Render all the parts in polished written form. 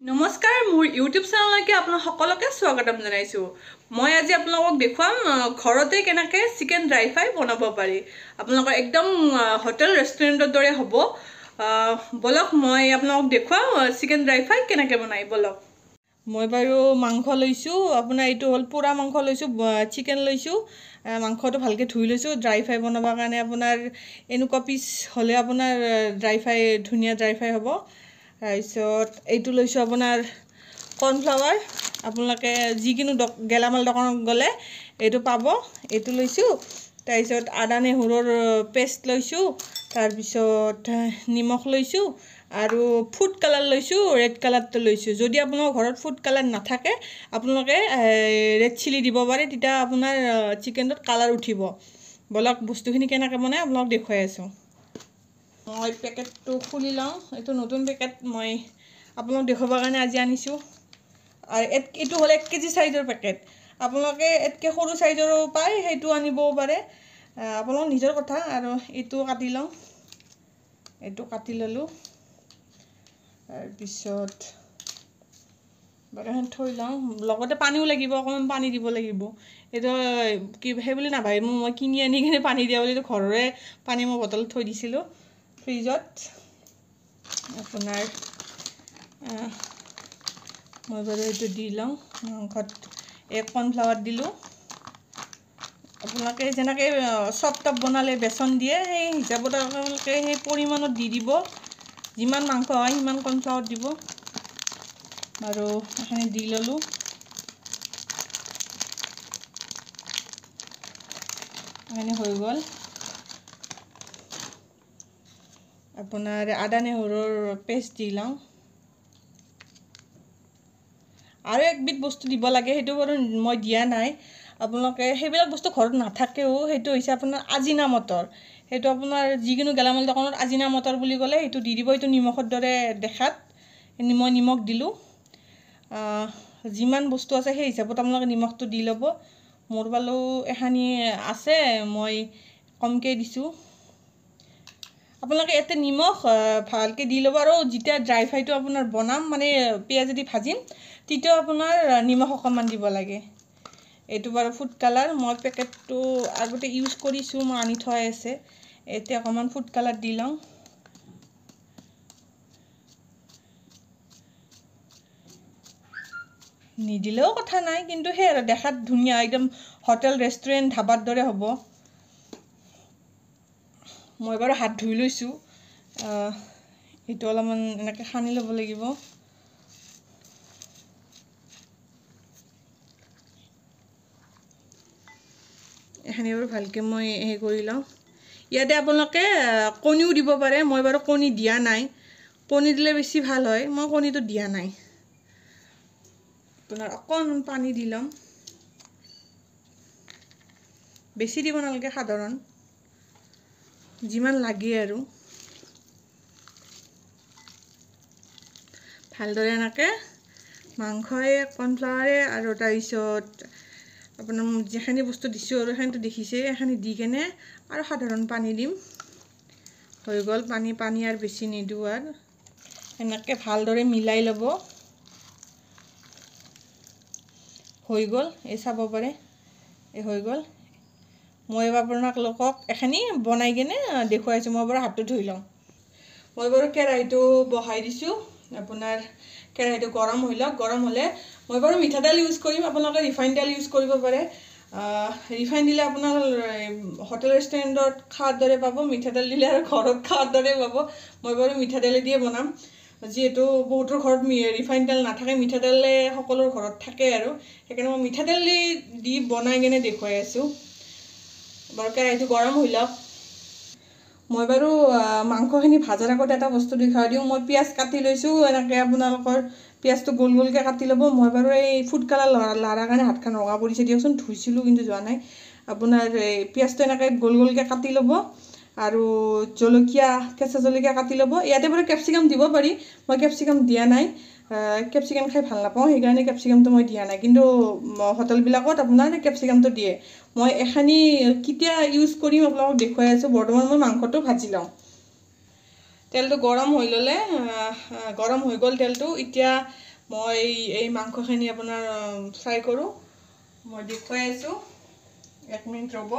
নমস্কাৰ মোৰ ইউটিউব চেনেললৈকে আপোনাক সকলোকে স্বাগতম জনাইছো। মই আজি আপোনালোকক দেখুৱাম ঘৰতে কেনেকৈ চিকেন ড্ৰাই ফ্ৰাই বনাব পাৰি। আপোনালোকৰ একদম হোটেল ৰেষ্টুৰেণ্টৰ দৰে হ'ব। বলক মই আপোনালোকক দেখুৱাও চিকেন ড্ৰাই ফ্ৰাই কেনেকৈ বনাই। বলক মই বাৰু মাংস লৈছো, আপোনাৰ এইটো হ'ল পোৰা মাংস লৈছো, চিকেন লৈছো। মাংসটো ভালকৈ ধুই লৈছো ড্ৰাই ফ্ৰাই বনাবৰ কাৰণে। আপোনাৰ এনেকুৱা পিচ হ'লে আপোনাৰ ড্ৰাই ফ্ৰাই ধুনীয়া ড্ৰাই ফ্ৰাই হ'ব। তাৰপিছত এইটো লৈছোঁ আপোনাৰ কৰ্ণফ্লাৱাৰ, আপোনালোকে যিকোনো গেলামাল দোকানত গ'লে এইটো পাব। এইটো লৈছোঁ। তাৰপিছত আদা নহৰুৰ পেষ্ট লৈছোঁ, তাৰপিছত নিমখ লৈছোঁ আৰু ফুড কালাৰ লৈছোঁ, ৰেড কালাৰটো লৈছোঁ। যদি আপোনালোকৰ ঘৰত ফুড কালাৰ নাথাকে আপোনালোকে ৰেড চিলি দিব পাৰে, তেতিয়া আপোনাৰ চিকেনটোত কালাৰ উঠিব। বলক বস্তুখিনি কেনেকৈ বনাই আপোনালোকক দেখুৱাই আছোঁ। মই পেকেটটো খুলি লওঁ। এইটো নতুন পেকেট মই আপোনালোকক দেখুৱাবৰ কাৰণে আজি আনিছোঁ। আৰু এইটো হ'ল 1 কেজি চাইজৰ পেকেট। আপোনালোকে এতকৈ সৰু চাইজৰো পায়, সেইটো আনিবও পাৰে, আপোনালোকৰ নিজৰ কথা। আৰু এইটো কাটি লওঁ, এইটো কাটি ল'লোঁ। তাৰপিছত বাকীখিনি থৈ লওঁ। লগতে পানীও লাগিব, অকণমান পানী দিব লাগিব। এইটো কি সেই বুলি নাভাবিব মই কিনি আনি কিনে পানী দিয়া বুলি। এইটো ঘৰৰে পানী মই বটলত থৈ দিছিলোঁ ফ্ৰিজত। আপোনাৰ মই বাৰু এইটো দি লওঁ মাংসত। কৰ্ণফ্লাৱাৰ দিলোঁ। আপোনালোকে যেনেকৈ চপ টপ বনালে বেচন দিয়ে সেই হিচাপত আপোনালোকে সেই পৰিমাণত দি দিব। যিমান মাংস হয় সিমান কৰ্ণফ্লাৱাৰ দিব। আৰু এইখিনি দি ল'লোঁ। এইখিনি হৈ গ'ল। আপোনাৰ আদা নহৰুৰ পেষ্ট দি লওঁ। আৰু একবিধ বস্তু দিব লাগে, সেইটো বাৰু মই দিয়া নাই। আপোনালোকে সেইবিলাক বস্তু ঘৰত নাথাকেও, সেইটো হৈছে আপোনাৰ আজিনা মটৰ। সেইটো আপোনাৰ যিকোনো গেলামাল দোকানত আজিনা মটৰ বুলি ক'লে সেইটো দি দিব। এইটো নিমখৰ দৰে দেখাত, মই নিমখ দিলোঁ। যিমান বস্তু আছে সেই হিচাপত আপোনালোকে নিমখটো দি ল'ব। মোৰ বাৰু এখানি আছে, মই কমকৈ দিছোঁ। আপোনালোকে ইয়াতে নিমখ ভালকৈ দি ল'ব। আৰু যেতিয়া ড্ৰাই ফ্ৰাইটো আপোনাৰ বনাম, মানে পিঁয়াজেদি ভাজিম, তেতিয়াও আপোনাৰ নিমখ অকণমান দিব লাগে। এইটো বাৰু ফুড কালাৰ, মই পেকেটটো আগতে ইউজ কৰিছোঁ, মই আনি থোৱাই আছে। এতিয়া অকণমান ফুড কালাৰ দি লওঁ। নিদিলেও কথা নাই, কিন্তু সেই আৰু দেখাত ধুনীয়া, একদম হোটেল ৰেষ্টুৰেণ্ট ধাবাৰ দৰে হ'ব। মই বাৰু হাত ধুই লৈছোঁ। এইটো অলপমান এনেকৈ সানি ল'ব লাগিব। এইখিনি বাৰু ভালকৈ মই হেৰি কৰি লওঁ। ইয়াতে আপোনালোকে কণীও দিব পাৰে, মই বাৰু কণী দিয়া নাই। কণী দিলে বেছি ভাল হয়, মই কণীটো দিয়া নাই। আপোনাৰ অকণমান পানী দি ল'ম। বেছি দিব নালাগে, সাধাৰণ যিমান লাগে আৰু। ভালদৰে এনেকৈ মাংসই কৰ্ণফ্লাৱাৰে আৰু তাৰপিছত আপোনাৰ যিখিনি বস্তু দিছোঁ আৰু সেইখিনিতো দেখিছে, এইখিনি দি কেনে আৰু সাধাৰণ পানী দিম। হৈ গ'ল। পানী আৰু বেছি নিদিওঁ। আৰু এনেকৈ ভালদৰে মিলাই ল'ব। হৈ গ'ল। এই চাব পাৰে, এই হৈ গ'ল। মই আপোনালোকক এইখিনি বনাই কিনে দেখুৱাইছোঁ। মই বাৰু হাতটো ধুই লওঁ। মই বাৰু কেৰাহীটো বহাই দিছোঁ। আপোনাৰ কেৰাহীটো গৰম হৈ লওক। গৰম হ'লে মই বাৰু মিঠাতেল ইউজ কৰিম, আপোনালোকে ৰিফাইন তেল ইউজ কৰিব পাৰে। ৰিফাইন দিলে আপোনাৰ হোটেল ৰেষ্টুৰেণ্টত খোৱাৰ দৰে পাব, মিঠাতেল দিলে আৰু ঘৰত খোৱাৰ দৰে পাব। মই বাৰু মিঠাতেলে দিয়ে বনাম, যিহেতু বহুতৰ ঘৰত ৰিফাইন তেল নাথাকে, মিঠাতেলে সকলোৰ ঘৰত থাকে। আৰু সেইকাৰণে মই মিঠাতেল দি বনাই কিনে দেখুৱাই আছোঁ। বাৰু কেৰাহীটো গৰম হৈ লওক। মই বাৰু মাংসখিনি ভাজাৰ আগত এটা বস্তু দেখুৱাই দিওঁ। মই পিঁয়াজ কাটি লৈছোঁ। এনেকৈ আপোনালোকৰ পিঁয়াজটো গোল গোলকৈ কাটি ল'ব। মই বাৰু এই ফুড কালাৰ লাৰাৰ কাৰণে হাতখন ৰঙা পৰিছে দিয়কচোন, ধুইছিলোঁ কিন্তু যোৱা নাই। আপোনাৰ এই পিঁয়াজটো এনেকৈ গোল গোলকৈ কাটি ল'ব। আৰু জলকীয়া, কেঁচা জলকীয়া কাটি ল'ব। ইয়াতে বাৰু কেপচিকাম দিব পাৰি, মই কেপচিকাম দিয়া নাই। কেপচিকাম খাই ভাল নাপাওঁ, সেইকাৰণে কেপচিকামটো মই দিয়া নাই। কিন্তু হোটেলবিলাকত আপোনাৰ কেপচিকামটো দিয়ে। মই এইখিনি কেতিয়া ইউজ কৰিম আপোনালোকক দেখুৱাই আছোঁ। বৰ্তমান মই মাংসটো ভাজি লওঁ। তেলটো গৰম হৈ ল'লে, গৰম হৈ গ'ল তেলটো। এতিয়া মই এই মাংসখিনি আপোনাৰ ফ্ৰাই কৰোঁ মই দেখুৱাই আছোঁ 1 মিনিট ৰ'ব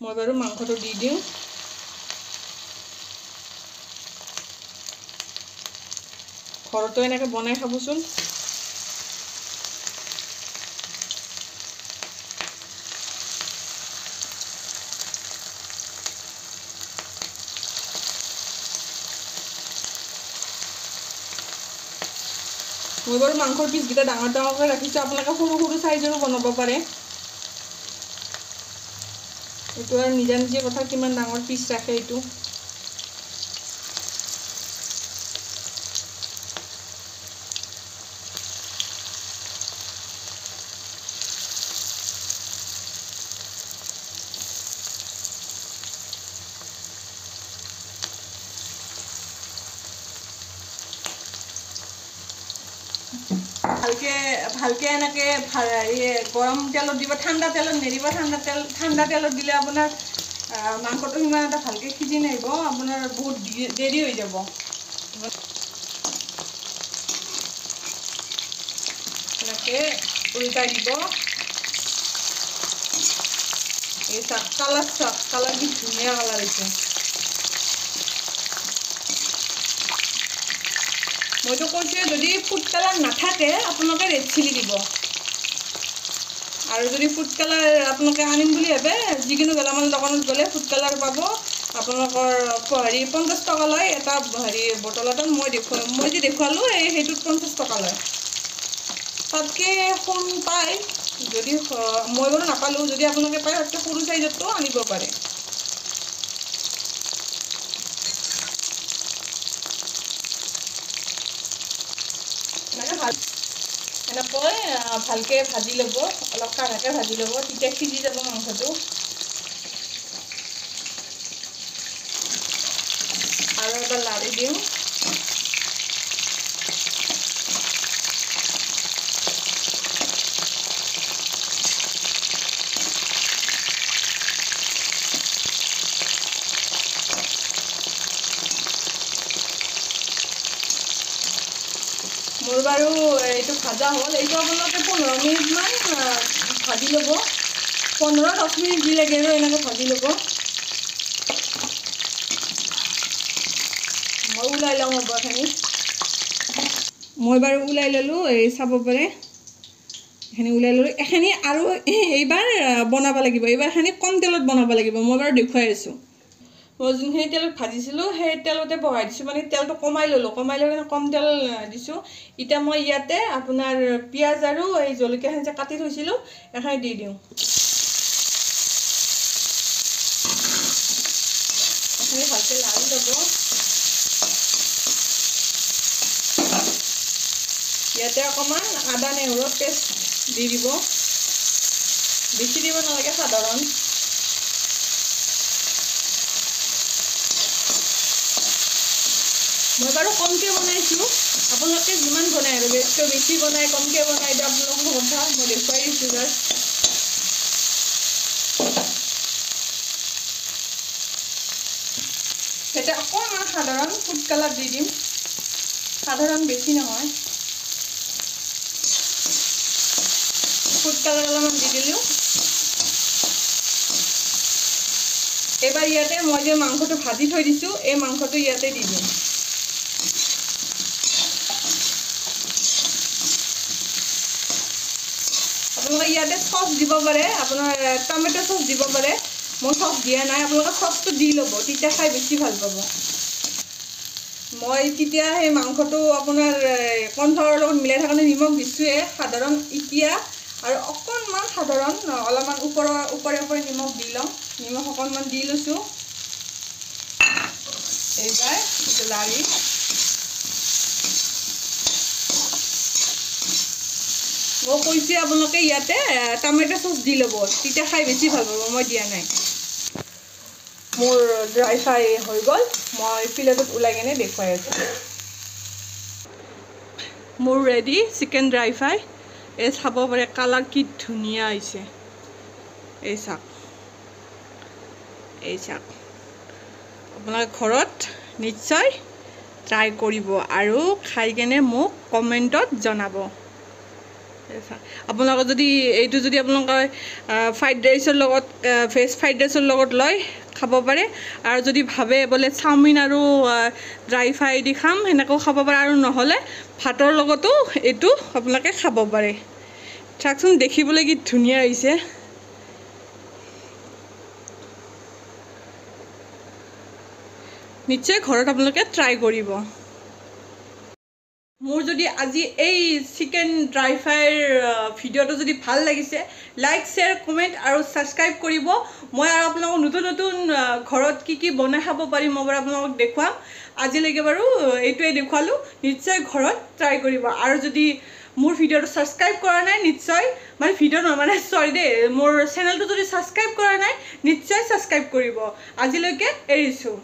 মই বাৰু মাংসটো দি দিওঁ ঘৰতো এনেকৈ বনাই খাবচোন মই বাৰু মাংসৰ পিচকেইটা ডাঙৰ ডাঙৰকৈ ৰাখিছোঁ আপোনালোকে সৰু সৰু চাইজৰো বনাব পাৰে এইটো আৰু নিজা নিজে কথা কিমান ডাঙৰ পিচ ৰাখে এইটো ভালকে ভালকে এনেকে গৰম তেলত দিব ঠাণ্ডা তেলত নেৰিব ঠাণ্ডা তেলত দিলে আপোনাৰ মাংসটো সিমান এটা ভালকে সিজি নাহিব আপোনাৰ বহুত দেৰি হৈ যাব এনেকে উল্টাই দিব এই চাক কালাৰ কি ধুনীয়া কালাৰ হৈছে মইতো কৈছোঁ যদি ফুড কালাৰ নাথাকে আপোনালোকে ৰেড চিলি দিব আৰু যদি ফুড কালাৰ আপোনালোকে আনিম বুলি ভাবে যিকোনো গেলামাল দোকানত গ'লে ফুড কালাৰ পাব আপোনালোকৰ 50 টকা লয় এটা বটল এটাত মই যে দেখুৱালোঁ সেইটোত 50 টকা লয় তাতকৈ কম পায় যদি মই বাৰু নাপালোঁ যদি আপোনালোকে পায় তাতকৈ সৰু চাইজতো আনিব পাৰে এনেকৈ ভালকৈ ভাজি ল'ব অলপ কাঢ়াকৈ ভাজি ল'ব তেতিয়া সিজি যাব মাংসটো আৰু এবাৰ লাৰি দিওঁ মোৰ বাৰু এইটো ভাজা হ'ল এইটো আপোনালোকে 15 মিনিটমান ভাজি ল'ব 15-10 মিনিট দি লাগে আৰু এনেকৈ ভাজি ল'ব মই ওলাই লওঁ এইখিনি মই বাৰু ওলাই ল'লোঁ এই চাব পাৰে এইখিনি ওলাই ল'লোঁ এইখিনি আৰু এইবাৰ বনাব লাগিব এইবাৰ এইখিনি কম তেলত বনাব লাগিব মই বাৰু দেখুৱাই আছোঁ মই যোনখিনি তেলত ভাজিছিলোঁ সেই তেলতে বহাই দিছোঁ মানে তেলটো কমাই ল'লোঁ কমাই লৈ কম তেল দিছোঁ এতিয়া মই ইয়াতে আপোনাৰ পিঁয়াজ আৰু এই জলকীয়াখিনি যে কাটি থৈছিলোঁ এইখিনি দি দিওঁ এইখিনি ভালকৈ লাৰি ল'ব ইয়াতে অকণমান আদা নহৰুৰ পেষ্ট দি দিব বেছি দিব নালাগে সাধাৰণ মই বাৰু কমকৈ বনাইছোঁ আপোনালোকে যিমান বনায় আৰু বেছি বনায় কমকৈ বনায় এতিয়া আপোনালোকৰ কথা মই দেখুৱাই দিছোঁ জাষ্ট ইয়াতে অকণমান সাধাৰণ ফুড কালাৰ দি দিম সাধাৰণ বেছি নহয় ফুড কালাৰ অলপমান দি দিলোঁ এবাৰ ইয়াতে মই যে মাংসটো ভাজি থৈ দিছোঁ এই মাংসটো ইয়াতে দি দিম আপোনালোকে ইয়াতে চচ দিব পাৰে আপোনাৰ টমেটো চচ দিব পাৰে মই চচ দিয়া নাই আপোনালোকে চচটো দি ল'ব তেতিয়া খাই বেছি ভাল পাব মই তেতিয়া সেই মাংসটো আপোনাৰ কৰ্ণফ্লাৱাৰৰ লগত মিলাই থাকোঁতে নিমখ দিছোঁৱে সাধাৰণ এতিয়া আৰু অকণমান সাধাৰণ অলপমান ওপৰে নিমখ দি লওঁ নিমখ অকণমান দি লৈছোঁ এইবাৰ লাৰি মই কৈছোঁ আপোনালোকে ইয়াতে টমেটো চচ দি ল'ব তেতিয়া খাই বেছি ভাল পাব মই দিয়া নাই মোৰ ড্ৰাই ফ্ৰাই হৈ গ'ল মই প্লেটত ওলাই কিনে দেখুৱাই আছোঁ মোৰ ৰেডি চিকেন ড্ৰাই ফ্ৰাই এই চাব পাৰে কালাৰ কি ধুনীয়া হৈছে এই চাওক এই চাওক আপোনালোকে ঘৰত নিশ্চয় ট্ৰাই কৰিব আৰু খাই কেনে মোক কমেণ্টত জনাব আপোনালোকে যদি এইটো যদি আপোনালোকে ফ্ৰাইড ৰাইচৰ লগত ভেজ ফ্ৰাইড ৰাইচৰ লগত লয় খাব পাৰে আৰু যদি ভাবে বোলে চাওমিন আৰু ড্ৰাই ফ্ৰাই দি খাম সেনেকৈও খাব পাৰে আৰু নহ'লে ভাতৰ লগতো এইটো আপোনালোকে খাব পাৰে চাওকচোন দেখিবলৈ কি ধুনীয়া হৈছে নিশ্চয় ঘৰত আপোনালোকে ট্ৰাই কৰিব মোৰ যদি আজি এই চিকেন ড্ৰাই ফ্ৰাইৰ ভিডিঅ'টো যদি ভাল লাগিছে লাইক শ্বেয়াৰ কমেণ্ট আৰু ছাবস্ক্ৰাইব কৰিব মই আৰু আপোনালোকক নতুন নতুন ঘৰত কি বনাই খাব পাৰিম মই বাৰু আপোনালোকক দেখুৱাম আজিলৈকে বাৰু এইটোৱে দেখুৱালোঁ নিশ্চয় ঘৰত ট্ৰাই কৰিব আৰু যদি মোৰ ভিডিঅ'টো ছাবস্ক্ৰাইব কৰা নাই নিশ্চয় মানে ভিডিঅ' নহয় মানে চৰি দেই মোৰ চেনেলটো যদি ছাবস্ক্ৰাইব কৰা নাই নিশ্চয় ছাবস্ক্ৰাইব কৰিব আজিলৈকে এৰিছোঁ